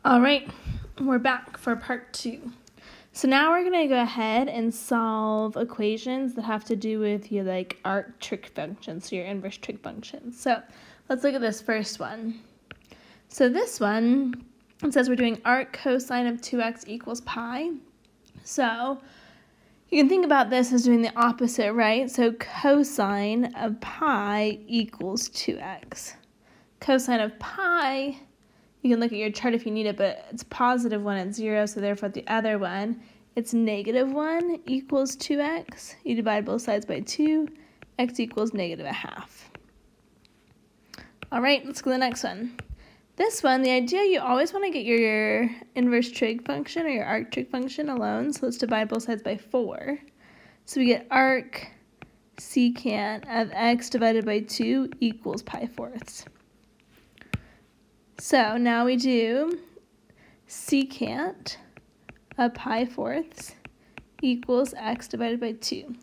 All right, we're back for part 2. So now we're going to go ahead and solve equations that have to do with your arc trig functions, so your inverse trig functions. So let's look at this first one. So this one, it says we're doing arc cosine of 2x equals pi. So you can think about this as doing the opposite, right? So cosine of pi equals 2x. Cosine of pi, you can look at your chart if you need it, but it's positive 1 at 0, so therefore the other one, it's negative 1 equals 2x. You divide both sides by 2, x equals negative 1/2. All right, let's go to the next one. This one, the idea, you always want to get your inverse trig function or your arc trig function alone, so let's divide both sides by 4. So we get arc secant of x divided by 2 equals pi fourths. So now we do secant of pi fourths equals x divided by 2.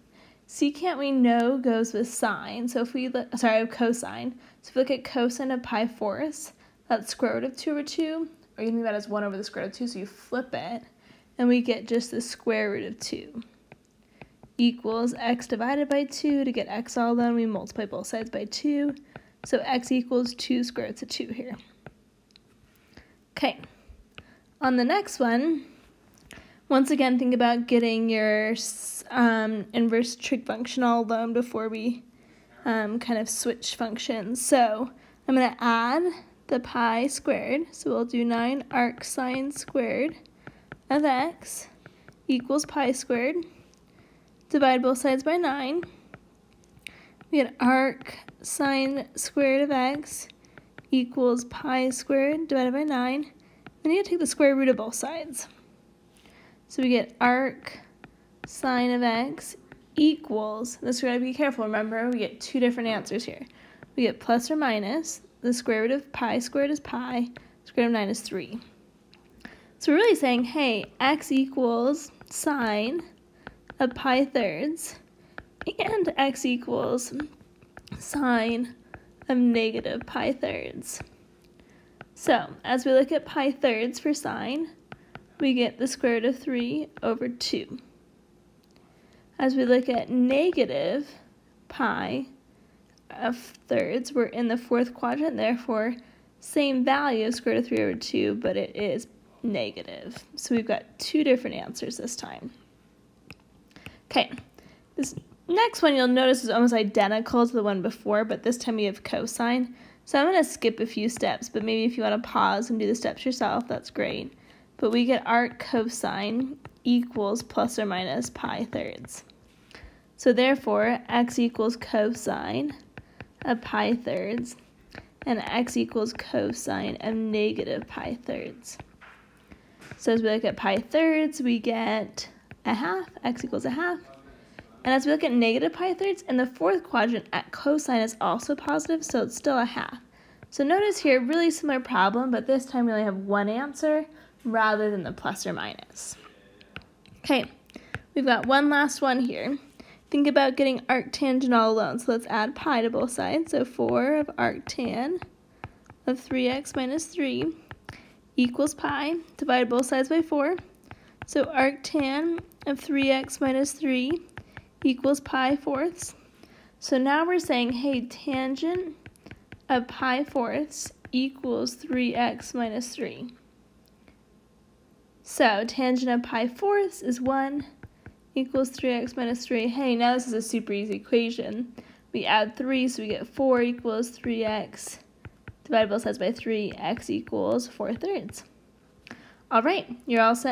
Secant we know goes with sine, so if we look, cosine. So if we look at cosine of pi fourths, that's square root of 2 over 2, or you can think of that as 1 over the square root of 2, so you flip it, and we get just the square root of 2 equals x divided by 2. To get x all alone, we multiply both sides by 2, so x equals 2 square roots of 2 here. Okay, on the next one, once again, think about getting your inverse trig function all alone before we kind of switch functions. So I'm going to add the pi squared, so we'll do 9 arc sine squared of x equals pi squared. Divide both sides by 9. We get arc sine squared of x equals pi squared divided by 9. Then you take the square root of both sides. So we get arc sine of x equals, this we gotta be careful, remember, we get two different answers here. We get plus or minus, the square root of pi squared is pi, square root of 9 is 3. So we're really saying, hey, x equals sine of pi thirds, and x equals sine of negative pi thirds. So as we look at pi thirds for sine, we get the square root of 3 over 2. As we look at negative pi of thirds, we're in the fourth quadrant, therefore same value, square root of 3 over 2, but it is negative. So we've got two different answers this time. Okay, this next one you'll notice is almost identical to the one before, but this time we have cosine. So I'm going to skip a few steps, but maybe if you want to pause and do the steps yourself, that's great. But we get arc cosine equals plus or minus pi thirds. So therefore, x equals cosine of pi thirds, and x equals cosine of negative pi thirds. So as we look at pi thirds, we get 1/2, x equals 1/2. And as we look at negative pi thirds, in the fourth quadrant, at cosine is also positive, so it's still 1/2. So notice here, really similar problem, but this time we only have one answer rather than the plus or minus. Okay, we've got one last one here. Think about getting arctangent all alone. So let's add pi to both sides. So 4 of arctan of 3x minus 3 equals pi. Divide both sides by 4. So arctan of 3x minus 3 equals pi fourths. So now we're saying, hey, tangent of pi fourths equals 3x minus 3. So tangent of pi fourths is 1 equals 3x minus 3. Hey, now this is a super easy equation. We add 3, so we get 4 equals 3x. Divide both sides by 3, x equals 4 thirds. All right, you're all set.